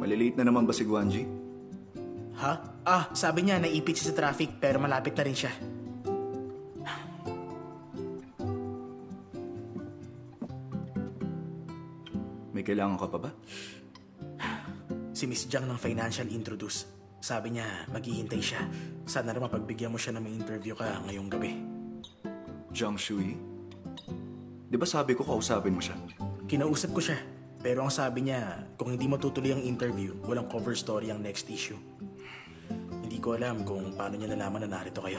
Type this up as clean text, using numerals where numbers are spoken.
Malilate na naman ba si Guanji? Ha? Sabi niya naipit siya sa traffic pero malapit na rin siya. May kailangan ka pa ba? Si Miss Jiang ng financial introduce. Sabi niya maghihintay siya. Sana rin mapagbigyan mo siya na may interview ka ngayong gabi. Jiang Shui? Di ba sabi ko kausapin mo siya? Kinausap ko siya. Pero ang sabi niya, kung hindi matutuloy ang interview, walang cover story ang next issue. Hindi ko alam kung paano niya nalaman na narito kayo.